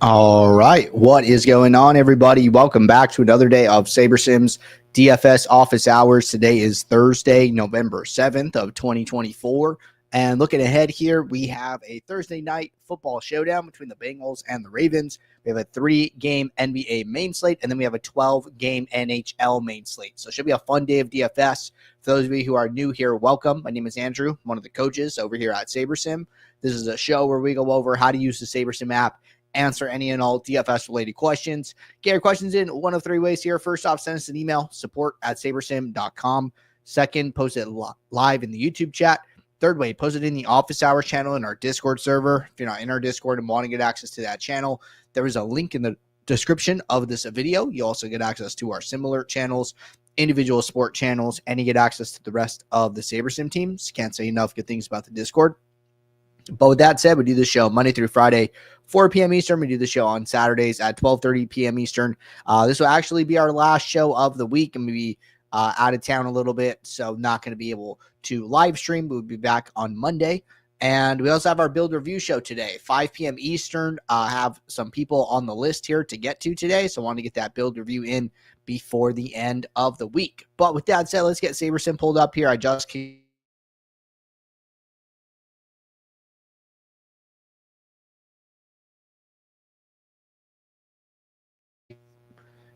All right. What is going on, everybody? Welcome back to another day of SaberSim's DFS office hours. Today is Thursday, November 7th of 2024. And looking ahead here, we have a Thursday night football showdown between the Bengals and the Ravens. We have a 3-game NBA main slate, and then we have a 12-game NHL main slate. So it should be a fun day of DFS. For those of you who are new here, welcome. My name is Andrew, one of the coaches over here at SaberSim. This is a show where we go over how to use the SaberSim app, answer any and all DFS-related questions. Get your questions in one of three ways here. First off, send us an email, support@sabersim.com. Second, post it live in the YouTube chat. Third way, post it in the office hours channel in our Discord server. If you're not in our Discord and want to get access to that channel, there is a link in the description of this video. You also get access to our similar channels, individual sport channels, and you get access to the rest of the SaberSim teams. Can't say enough good things about the Discord. But with that said, we do the show Monday through Friday, 4 p.m. Eastern. We do the show on Saturdays at 12:30 p.m. Eastern. This will actually be our last show of the week. I'm going to be out of town a little bit, so not going to be able to live stream. We'll be back on Monday. And we also have our build review show today, 5 p.m. Eastern. Have some people on the list here to get to today, so I want to get that build review in before the end of the week. But with that said, let's get SaberSim pulled up here. I just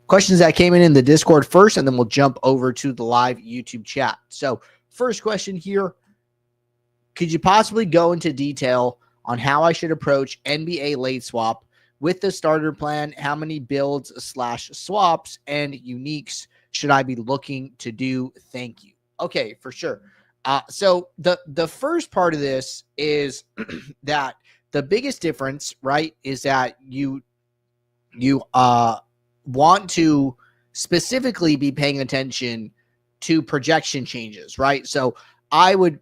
questions that came in the Discord first, and then we'll jump over to the live YouTube chat. So first question here, could you possibly go into detail on how I should approach NBA late swap with the starter plan? How many builds / swaps and uniques should I be looking to do? Thank you. Okay, for sure. So the first part of this is that the biggest difference, right, is that you want to specifically be paying attention to projection changes, right? So I would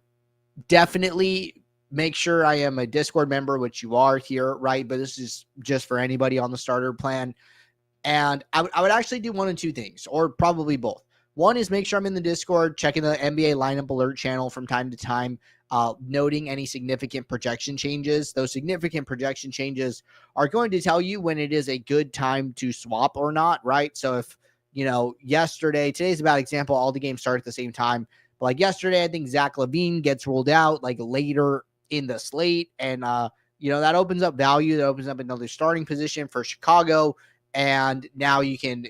definitely make sure I am a Discord member, which you are here, right? But this is just for anybody on the starter plan. And I would actually do one of two things, or probably both. One is make sure I'm in the Discord, checking the NBA lineup alert channel from time to time, noting any significant projection changes. Those significant projection changes are going to tell you when it is a good time to swap or not, right? So if, today's a bad example, all the games start at the same time. But like yesterday, I think Zach LaVine gets ruled out like later in the slate. And, that opens up value. That opens up another starting position for Chicago. And now you can,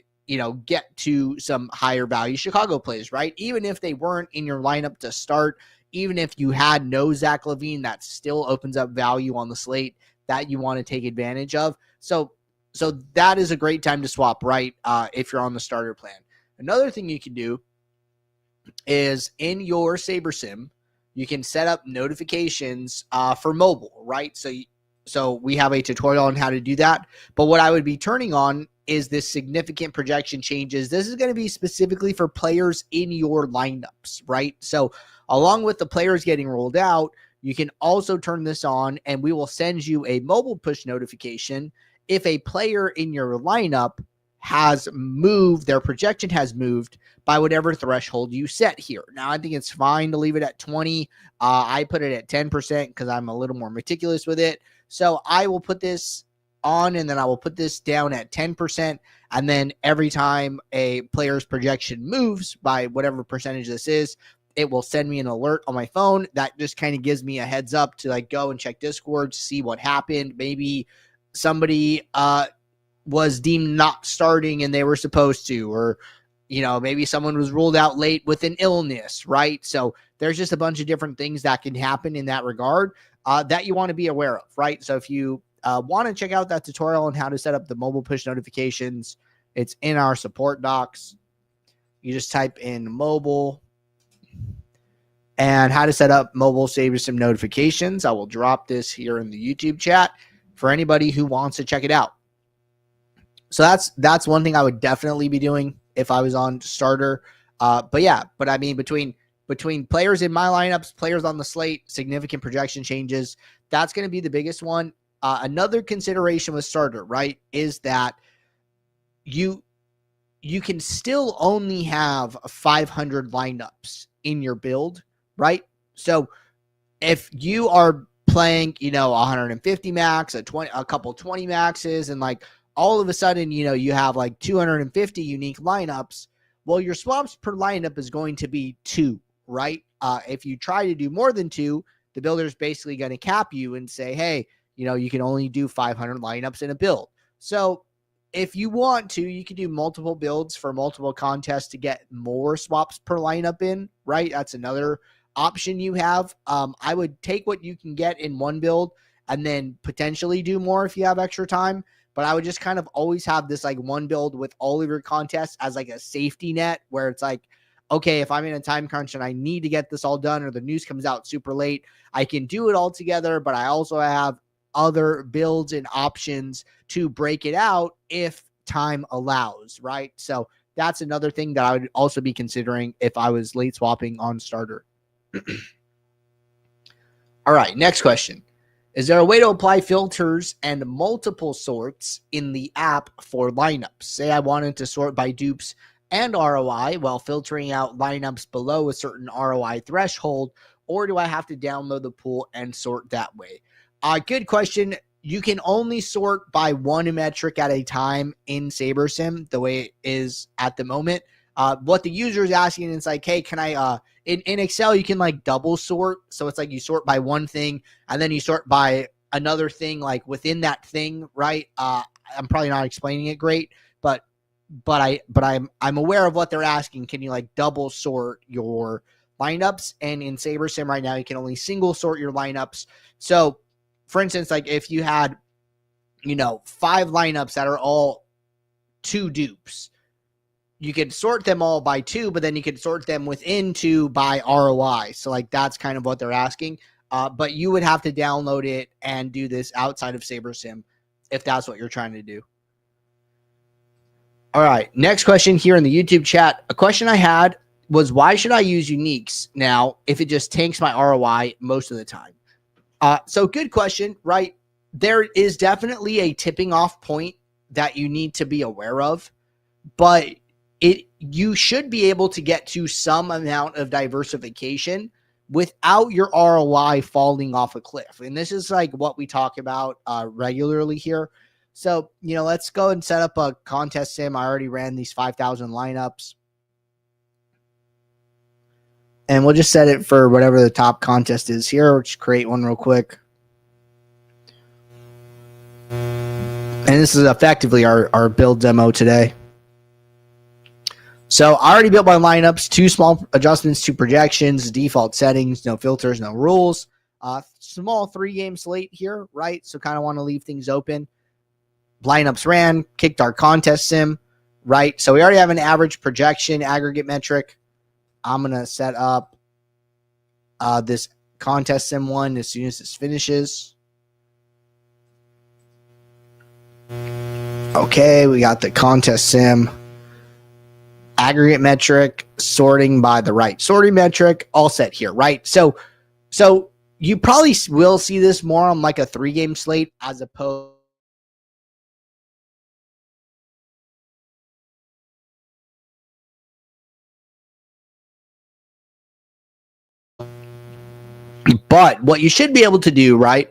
get to some higher value Chicago plays, right? Even if they weren't in your lineup to start, even if you had no Zach LaVine, that still opens up value on the slate that you want to take advantage of. So that is a great time to swap, right? If you're on the starter plan. Another thing you can do is in your SaberSim, you can set up notifications for mobile, right? So we have a tutorial on how to do that. But what I would be turning on is this significant projection changes. This is going to be specifically for players in your lineups, right? So along with the players getting rolled out, you can also turn this on, and we will send you a mobile push notification if a player in your lineup has moved, their projection has moved by whatever threshold you set here. Now, I think it's fine to leave it at 20. I put it at 10% because I'm a little more meticulous with it. So I will put this on, and then I will put this down at 10%. And then every time a player's projection moves by whatever percentage this is, it will send me an alert on my phone. That just kind of gives me a heads up to like go and check Discord, see what happened. Maybe somebody was deemed not starting and they were supposed to, or maybe someone was ruled out late with an illness, right? So there's just a bunch of different things that can happen in that regard that you want to be aware of, right? So if you want to check out that tutorial on how to set up the mobile push notifications, it's in our support docs. You just type in mobile and how to set up mobile SaberSim notifications. I will drop this here in the YouTube chat for anybody who wants to check it out. So that's one thing I would definitely be doing if I was on starter. But I mean, between players in my lineups, players on the slate, significant projection changes, that's going to be the biggest one. Another consideration with starter, right, is that you can still only have 500 lineups in your build, right? So if you are playing, 150 max, a couple 20 maxes, and like all of a sudden, you have like 250 unique lineups. Well, your swaps per lineup is going to be 2, right? If you try to do more than 2, the builder's basically going to cap you and say, hey, you can only do 500 lineups in a build. So if you want to, you can do multiple builds for multiple contests to get more swaps per lineup in, right? That's another option you have. I would take what you can get in one build and then potentially do more if you have extra time. But I would just kind of always have this like one build with all of your contests as like a safety net where it's like, okay, if I'm in a time crunch and I need to get this all done or the news comes out super late, I can do it all together, but I also have other builds and options to break it out if time allows, right? So that's another thing that I would also be considering if I was late swapping on starter. All right, next question. Is there a way to apply filters and multiple sorts in the app for lineups? Say I wanted to sort by dupes and ROI while filtering out lineups below a certain ROI threshold, or do I have to download the pool and sort that way? Good question. You can only sort by one metric at a time in SaberSim, the way it is at the moment. What the user is asking is like, hey, can I, in Excel, you can like double sort. So it's like you sort by one thing and then you sort by another thing, like within that thing, right? I'm probably not explaining it great, but I'm aware of what they're asking. Can you like double sort your lineups? And in SaberSim right now, you can only single sort your lineups. So for instance, like if you had, 5 lineups that are all 2 dupes, you could sort them all by 2, but then you could sort them within 2 by ROI. So like that's kind of what they're asking. But you would have to download it and do this outside of SaberSim if that's what you're trying to do. All right, next question here in the YouTube chat. A question I had was, why should I use uniques now if it just tanks my ROI most of the time? So good question, right? There is definitely a tipping off point that you need to be aware of, but you should be able to get to some amount of diversification without your ROI falling off a cliff. And this is like what we talk about regularly here. So, let's go and set up a contest sim. I already ran these 5,000 lineups. And we'll just set it for whatever the top contest is here. We'll just create one real quick. And this is effectively our build demo today. So I already built my lineups, 2 small adjustments to projections, default settings, no filters, no rules. Small 3-game slate here, right? So kind of want to leave things open. Lineups ran, kicked our contest sim, right? So we already have an average projection aggregate metric. I'm going to set up this contest sim one as soon as this finishes. Okay, we got the contest sim aggregate metric, sorting by the right sorting metric, all set here, right? So you probably will see this more on like a 3-game slate as opposed. But what you should be able to do, right,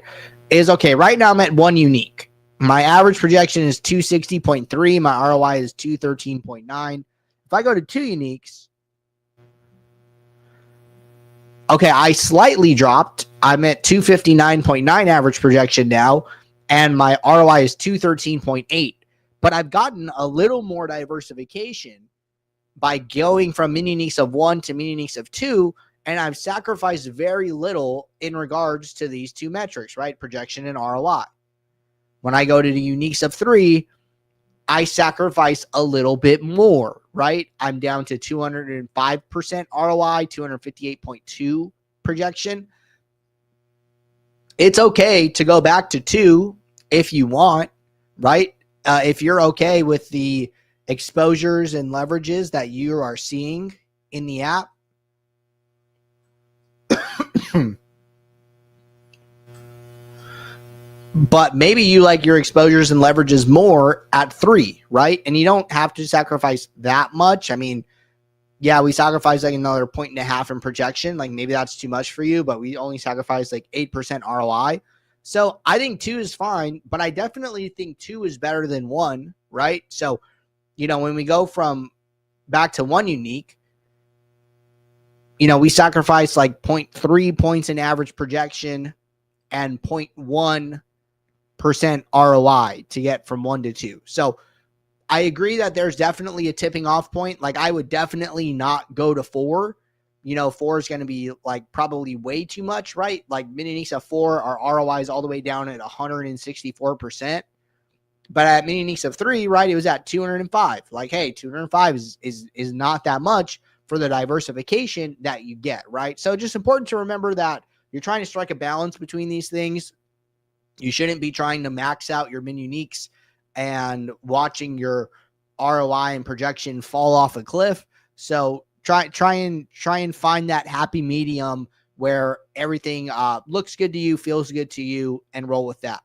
is, okay, right now I'm at 1 unique. My average projection is 260.3. My ROI is 213.9. If I go to 2 uniques, okay, I slightly dropped. I'm at 259.9 average projection now, and my ROI is 213.8. But I've gotten a little more diversification by going from mini uniques of 1 to mini uniques of 2, and I've sacrificed very little in regards to these 2 metrics, right? Projection and ROI. When I go to the uniques of 3, I sacrifice a little bit more, right? I'm down to 205% ROI, 258.2 projection. It's okay to go back to 2 if you want, right? If you're okay with the exposures and leverages that you are seeing in the app. But maybe you like your exposures and leverages more at 3, right? And you don't have to sacrifice that much. I mean, yeah, we sacrificed like another 1.5 in projection. Like maybe that's too much for you, but we only sacrificed like 8% ROI. So I think 2 is fine, but I definitely think 2 is better than 1, right? So, when we go from back to 1 unique, we sacrificed like 0.3 points in average projection and 0.1% ROI to get from 1 to 2. So I agree that there's definitely a tipping off point. Like I would definitely not go to 4. 4 is going to be like probably way too much, right? Like mini uniques of 4, our ROI is all the way down at 164%. But at mini uniques of 3, right, it was at 205. Like, hey, 205 is not that much for the diversification that you get, right? So just important to remember that you're trying to strike a balance between these things. You shouldn't be trying to max out your mini uniques and watching your ROI and projection fall off a cliff. So try and find that happy medium where everything looks good to you, feels good to you, and roll with that.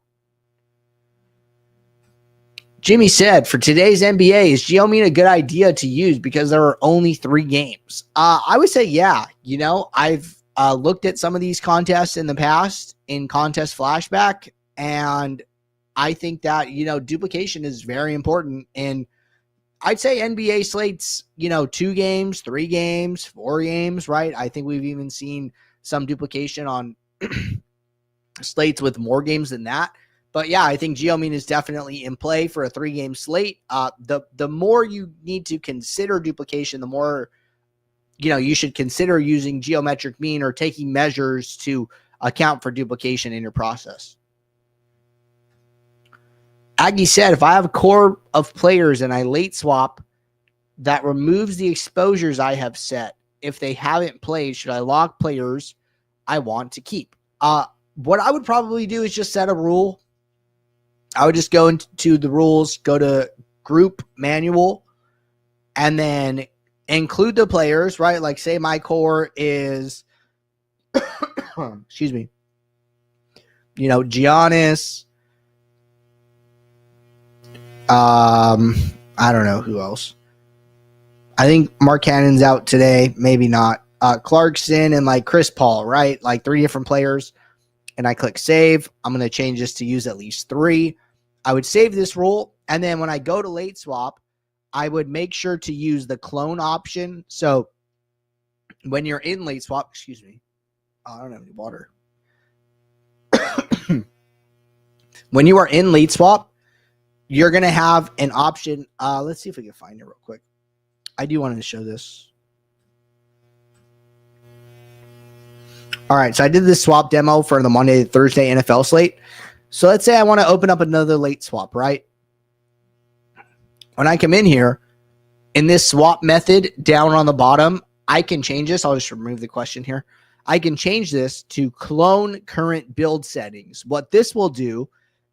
Jimmy said, for today's NBA, is Geomean a good idea to use because there are only 3 games? I would say, yeah. I've looked at some of these contests in the past in Contest Flashback, and I think that, duplication is very important. And I'd say NBA slates, 2 games, 3 games, 4 games, right? I think we've even seen some duplication on slates with more games than that. But yeah, I think Geomean is definitely in play for a 3-game slate. The more you need to consider duplication, the more, you should consider using geometric mean or taking measures to account for duplication in your process. Aggie said, if I have a core of players and I late swap, that removes the exposures I have set. If they haven't played, should I lock players I want to keep? What I would probably do is just set a rule. I would just go into the rules, go to group manual, and then include the players, right? Like say my core is, excuse me, Giannis. I don't know who else. I think Mark Cannon's out today. Maybe not. Clarkson and like Chris Paul, right? Like 3 different players. And I click save. I'm going to change this to use at least 3. I would save this rule. And then when I go to late swap, I would make sure to use the clone option. So when you're in late swap, excuse me. I don't have any water. When you are in late swap, you're going to have an option. Let's see if we can find it real quick. I do want to show this. All right, so I did this swap demo for the Monday to Thursday NFL slate. So let's say I want to open up another late swap, right? When I come in here, in this swap method down on the bottom, I can change this. I'll just remove the question here. I can change this to clone current build settings. What this will do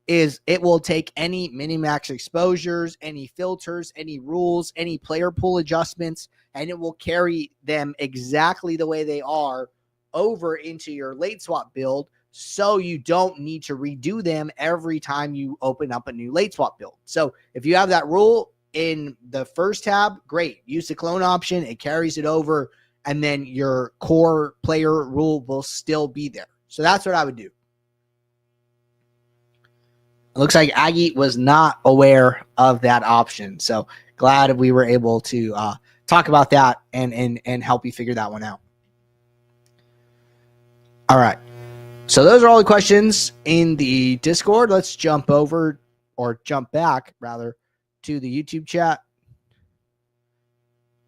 is it will take any minimax exposures, any filters, any rules, any player pool adjustments, and it will carry them exactly the way they are over into your late swap build, so you don't need to redo them every time you open up a new late swap build. So if you have that rule in the first tab, great. Use the clone option. It carries it over, and then your core player rule will still be there. So that's what I would do. It looks like Aggie was not aware of that option. So glad we were able to talk about that and help you figure that one out. All right. So those are all the questions in the Discord. Let's jump over, or jump back rather, to the YouTube chat.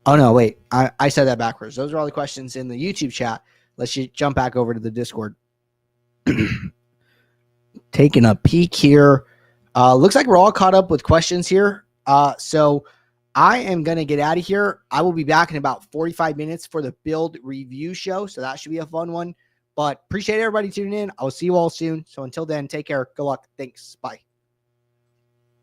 Oh, no, wait. I said that backwards. Those are all the questions in the YouTube chat. Let's jump back over to the Discord. Taking a peek here. Looks like we're all caught up with questions here. So I am going to get out of here. I will be back in about 45 minutes for the build review show. So that should be a fun one. But appreciate everybody tuning in. I will see you all soon. So until then, take care. Good luck. Thanks. Bye.